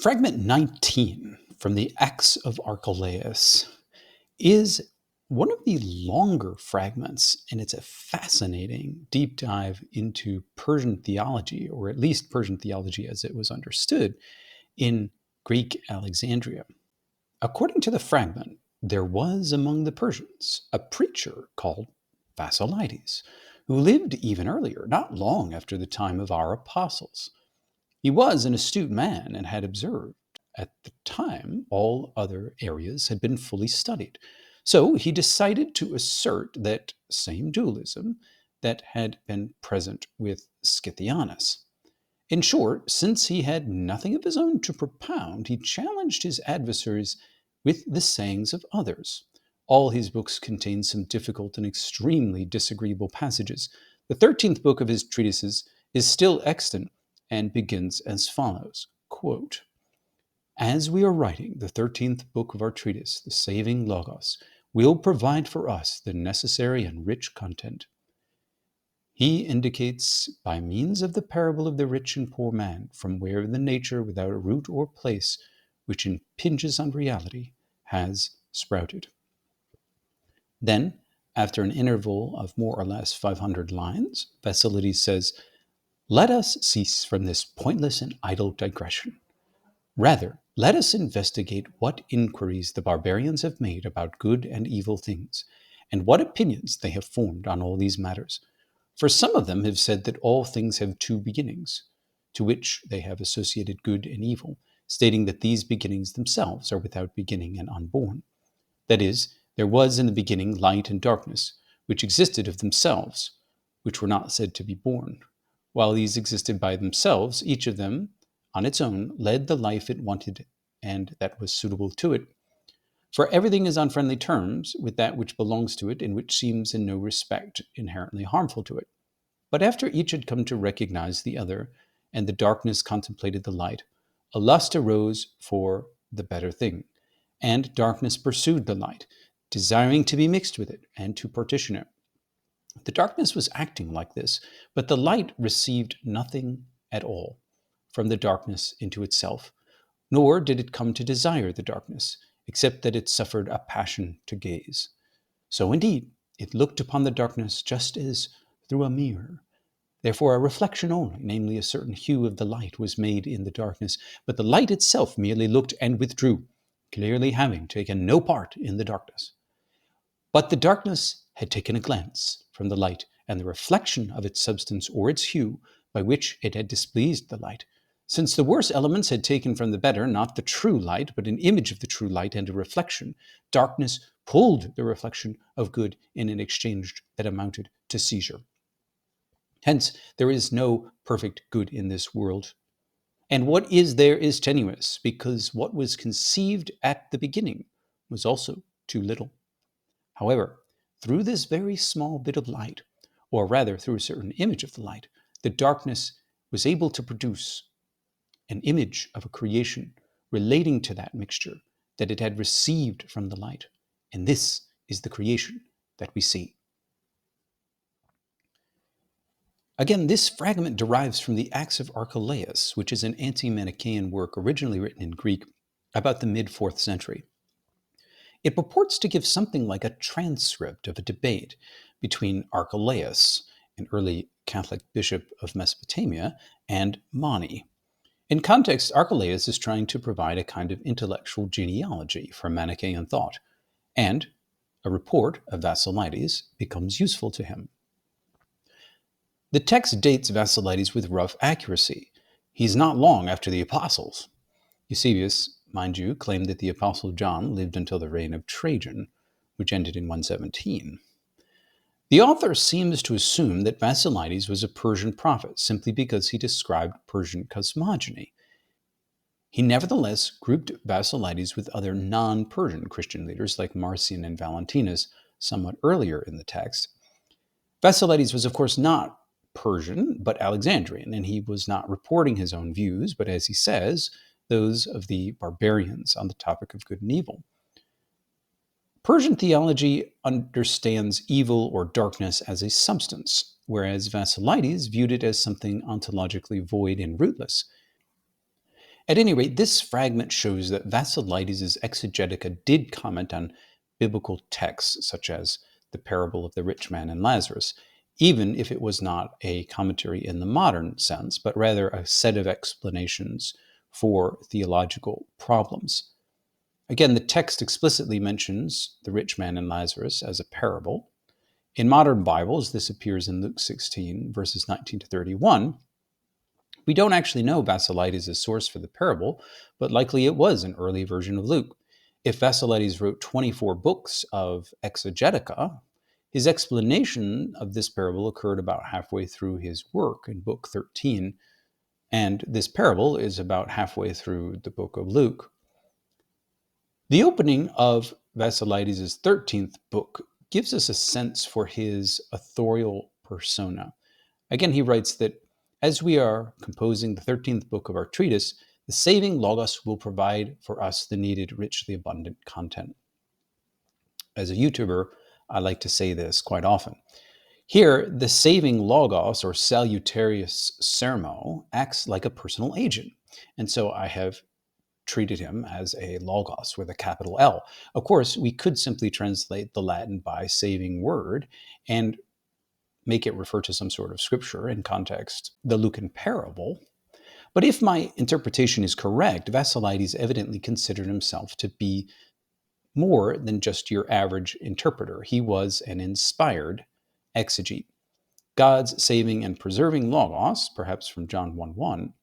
Fragment 19 from the Acts of Archelaus is one of the longer fragments, and it's a fascinating deep dive into Persian theology, or at least Persian theology as it was understood in Greek Alexandria. According to the fragment, there was among the Persians a preacher called Basilides, who lived even earlier, not long after the time of our apostles. He was an astute man and had observed at the time all other areas had been fully studied. So he decided to assert that same dualism that had been present with Scythianus. In short, since he had nothing of his own to propound, he challenged his adversaries with the sayings of others. All his books contain some difficult and extremely disagreeable passages. The 13th book of his treatises is still extant and begins as follows, quote, "As we are writing the 13th book of our treatise, the Saving Logos, will provide for us the necessary and rich content. He indicates by means of the parable of the rich and poor man, from where the nature without a root or place, which impinges on reality, has sprouted." Then, after an interval of more or less 500 lines, Basilides says, "Let us cease from this pointless and idle digression. Rather, let us investigate what inquiries the barbarians have made about good and evil things, and what opinions they have formed on all these matters. For some of them have said that all things have two beginnings, to which they have associated good and evil, stating that these beginnings themselves are without beginning and unborn. That is, there was in the beginning light and darkness, which existed of themselves, which were not said to be born. While these existed by themselves, each of them, on its own, led the life it wanted and that was suitable to it. For everything is on friendly terms with that which belongs to it and which seems in no respect inherently harmful to it. But after each had come to recognize the other, and the darkness contemplated the light, a lust arose for the better thing, and darkness pursued the light, desiring to be mixed with it and to partition it. The darkness was acting like this, but the light received nothing at all from the darkness into itself, nor did it come to desire the darkness, except that it suffered a passion to gaze. So indeed, it looked upon the darkness just as through a mirror. Therefore, a reflection only, namely a certain hue of the light, was made in the darkness, but the light itself merely looked and withdrew, clearly having taken no part in the darkness. But the darkness had taken a glance from the light, and the reflection of its substance or its hue, by which it had displeased the light. Since the worse elements had taken from the better not the true light, but an image of the true light and a reflection, darkness pulled the reflection of good in an exchange that amounted to seizure. Hence, there is no perfect good in this world. And what is there is tenuous, because what was conceived at the beginning was also too little. However, through this very small bit of light, or rather through a certain image of the light, the darkness was able to produce an image of a creation relating to that mixture that it had received from the light. And this is the creation that we see. Again, this fragment derives from the Acts of Archelaus, which is an anti-Manichaean work originally written in Greek about the mid-4th century. It purports to give something like a transcript of a debate between Archelaus, an early Catholic bishop of Mesopotamia, and Mani. In context, Archelaus is trying to provide a kind of intellectual genealogy for Manichaean thought, and a report of Basilides becomes useful to him. The text dates Basilides with rough accuracy. He's not long after the apostles. Eusebius, mind you, claimed that the apostle John lived until the reign of Trajan, which ended in 117. The author seems to assume that Basilides was a Persian prophet simply because he described Persian cosmogony. He nevertheless grouped Basilides with other non-Persian Christian leaders like Marcion and Valentinus somewhat earlier in the text. Basilides was, of course, not Persian, but Alexandrian, and he was not reporting his own views, but as he says, those of the barbarians on the topic of good and evil. Persian theology understands evil or darkness as a substance, whereas Basilides viewed it as something ontologically void and rootless. At any rate, this fragment shows that Basilides' exegetica did comment on biblical texts such as the parable of the rich man and Lazarus, even if it was not a commentary in the modern sense, but rather a set of explanations for theological problems. Again, the text explicitly mentions the rich man and Lazarus as a parable. In modern Bibles, this appears in Luke 16, verses 19 to 31. We don't actually know Basilides' source for the parable, but likely it was an early version of Luke. If Basilides wrote 24 books of exegetica, his explanation of this parable occurred about halfway through his work in book 13, and this parable is about halfway through the book of Luke. The opening of Basilides' 13th book gives us a sense for his authorial persona. Again, he writes that as we are composing the 13th book of our treatise, the saving Logos will provide for us the needed richly abundant content. As a YouTuber, I like to say this quite often. Here, the saving Logos, or salutarius sermo, acts like a personal agent. And so I have treated him as a logos with a capital L. Of course, we could simply translate the Latin by saving word and make it refer to some sort of scripture in context, the Lucan parable. But if my interpretation is correct, Basilides evidently considered himself to be more than just your average interpreter. He was an inspired exegete. God's saving and preserving logos, perhaps from John 1:1,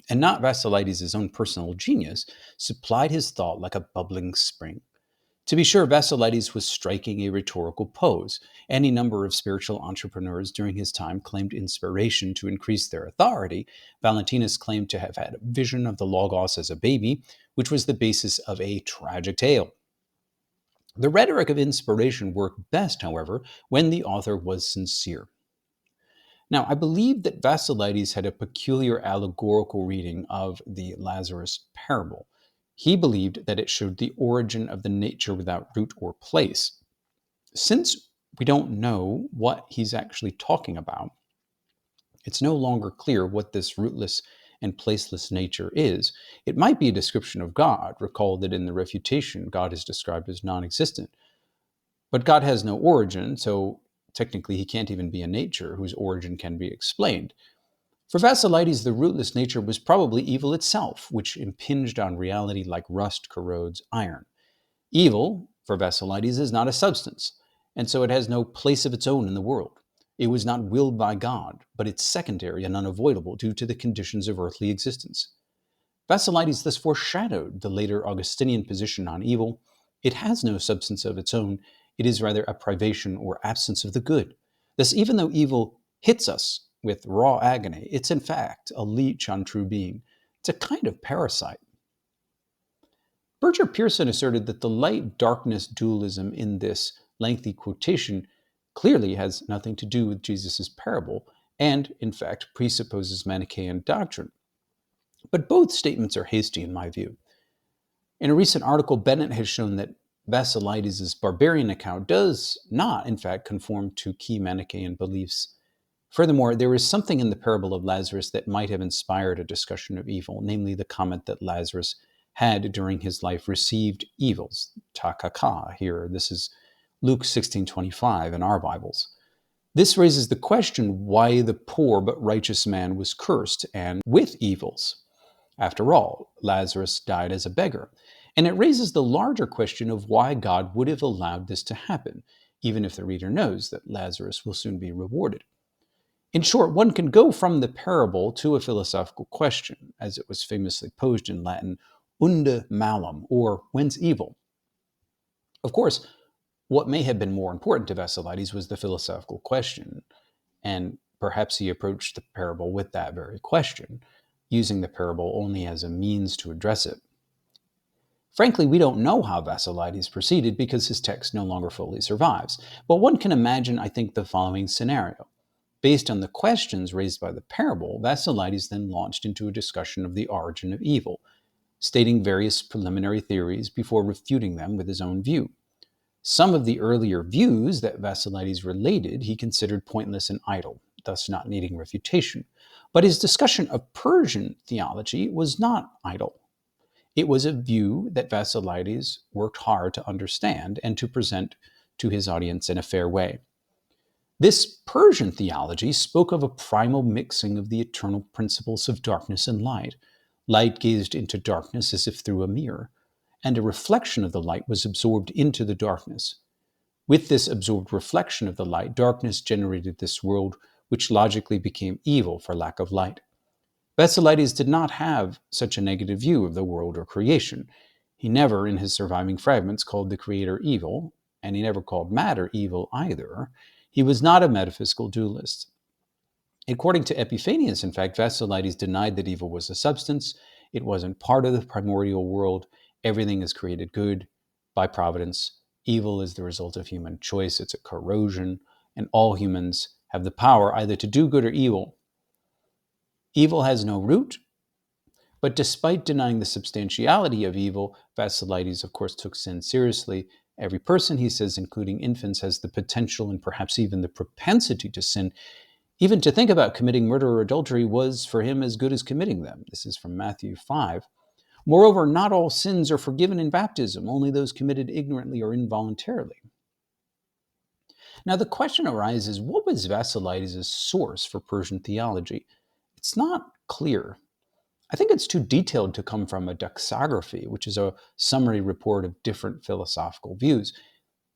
and not Basilides' own personal genius, supplied his thought like a bubbling spring. To be sure, Basilides was striking a rhetorical pose. Any number of spiritual entrepreneurs during his time claimed inspiration to increase their authority. Valentinus claimed to have had a vision of the Logos as a baby, which was the basis of a tragic tale. The rhetoric of inspiration worked best, however, when the author was sincere. Now, I believe that Basilides had a peculiar allegorical reading of the Lazarus parable. He believed that it showed the origin of the nature without root or place. Since we don't know what he's actually talking about, it's no longer clear what this rootless and placeless nature is. It might be a description of God. Recall that in the refutation, God is described as non-existent. But God has no origin, so technically he can't even be a nature whose origin can be explained. For Basilides, the rootless nature was probably evil itself, which impinged on reality like rust corrodes iron. Evil, for Basilides, is not a substance, and so it has no place of its own in the world. It was not willed by God, but it's secondary and unavoidable due to the conditions of earthly existence. Basilides thus foreshadowed the later Augustinian position on evil. It has no substance of its own. It is rather a privation or absence of the good. Thus, even though evil hits us with raw agony, it's in fact a leech on true being. It's a kind of parasite. Berger Pearson asserted that the light-darkness dualism in this lengthy quotation clearly has nothing to do with Jesus' parable and, in fact, presupposes Manichaean doctrine. But both statements are hasty in my view. In a recent article, Bennett has shown that Basilides' barbarian account does not, in fact, conform to key Manichaean beliefs. Furthermore, there is something in the parable of Lazarus that might have inspired a discussion of evil, namely the comment that Lazarus had during his life received evils, ta kaka here. This is Luke 16:25 in our Bibles. This raises the question why the poor but righteous man was cursed and with evils. After all, Lazarus died as a beggar. And it raises the larger question of why God would have allowed this to happen, even if the reader knows that Lazarus will soon be rewarded. In short, one can go from the parable to a philosophical question, as it was famously posed in Latin, unde malum, or whence evil? Of course, what may have been more important to Basilides was the philosophical question, and perhaps he approached the parable with that very question, using the parable only as a means to address it. Frankly, we don't know how Basilides proceeded because his text no longer fully survives, but one can imagine, I think, the following scenario. Based on the questions raised by the parable, Basilides then launched into a discussion of the origin of evil, stating various preliminary theories before refuting them with his own view. Some of the earlier views that Basilides related he considered pointless and idle. thus not needing refutation. But his discussion of Persian theology was not idle. It was a view that Basilides worked hard to understand and to present to his audience in a fair way. This Persian theology spoke of a primal mixing of the eternal principles of darkness and light. Light gazed into darkness as if through a mirror, and a reflection of the light was absorbed into the darkness. With this absorbed reflection of the light, darkness generated this world, which logically became evil for lack of light. Basilides did not have such a negative view of the world or creation. He never, in his surviving fragments, called the Creator evil, and he never called matter evil either. He was not a metaphysical dualist. According to Epiphanius, in fact, Basilides denied that evil was a substance. It wasn't part of the primordial world. Everything is created good by providence. Evil is the result of human choice. It's a corrosion, and all humans have the power either to do good or evil. Evil has no root, but despite denying the substantiality of evil, Basilides, of course, took sin seriously. Every person, he says, including infants, has the potential and perhaps even the propensity to sin. Even to think about committing murder or adultery was for him as good as committing them. This is from Matthew 5. Moreover, not all sins are forgiven in baptism, only those committed ignorantly or involuntarily. Now, the question arises, what was Basilides' source for Persian theology? It's not clear. I think it's too detailed to come from a doxography, which is a summary report of different philosophical views.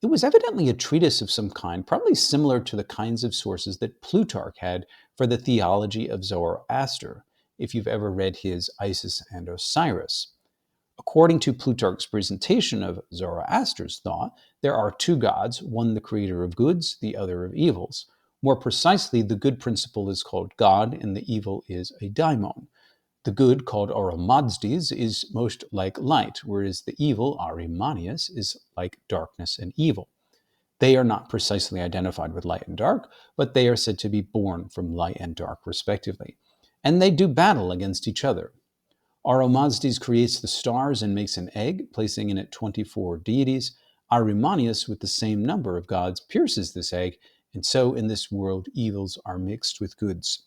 It was evidently a treatise of some kind, probably similar to the kinds of sources that Plutarch had for the theology of Zoroaster, if you've ever read his Isis and Osiris. According to Plutarch's presentation of Zoroaster's thought, there are two gods, one the creator of goods, the other of evils. More precisely, the good principle is called God, and the evil is a daimon. The good, called Oromadsdes, is most like light, whereas the evil, Arimanius, is like darkness and evil. They are not precisely identified with light and dark, but they are said to be born from light and dark, respectively. And they do battle against each other. Oromadsdes creates the stars and makes an egg, placing in it 24 deities. Arimanius, with the same number of gods, pierces this egg, and so in this world evils are mixed with goods.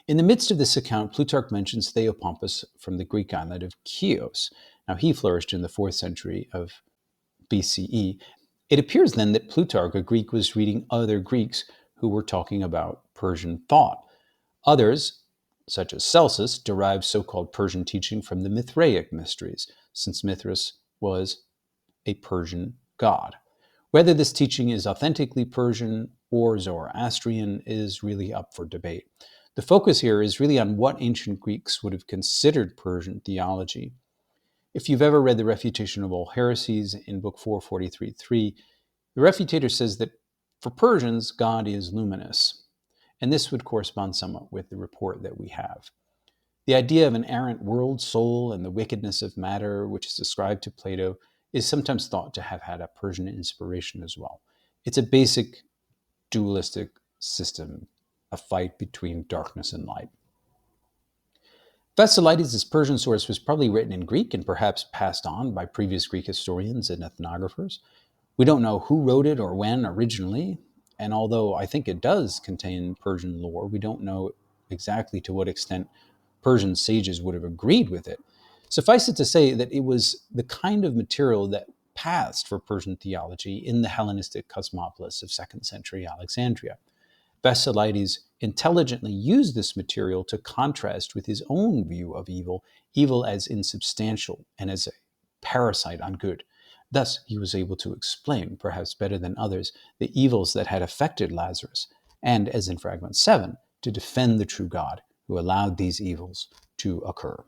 In the midst of this account, Plutarch mentions Theopompus from the Greek island of Chios. Now, he flourished in the 4th century of BCE. It appears then that Plutarch, a Greek, was reading other Greeks who were talking about Persian thought. Others, such as Celsus, derived so-called Persian teaching from the Mithraic mysteries, since Mithras was a Persian god. Whether this teaching is authentically Persian or Zoroastrian is really up for debate. The focus here is really on what ancient Greeks would have considered Persian theology. If you've ever read The Refutation of All Heresies in Book 443.3, the refutator says that for Persians, God is luminous. And this would correspond somewhat with the report that we have. The idea of an errant world soul and the wickedness of matter, which is ascribed to Plato, is sometimes thought to have had a Persian inspiration as well. It's a basic dualistic system, a fight between darkness and light. Basilides' Persian source was probably written in Greek and perhaps passed on by previous Greek historians and ethnographers. We don't know who wrote it or when originally, and although I think it does contain Persian lore, we don't know exactly to what extent Persian sages would have agreed with it. Suffice it to say that it was the kind of material that passed for Persian theology in the Hellenistic cosmopolis of 2nd century Alexandria. Basilides intelligently used this material to contrast with his own view of evil, evil as insubstantial and as a parasite on good. Thus, he was able to explain, perhaps better than others, the evils that had affected Lazarus, and, as in Fragment 7, to defend the true God who allowed these evils to occur.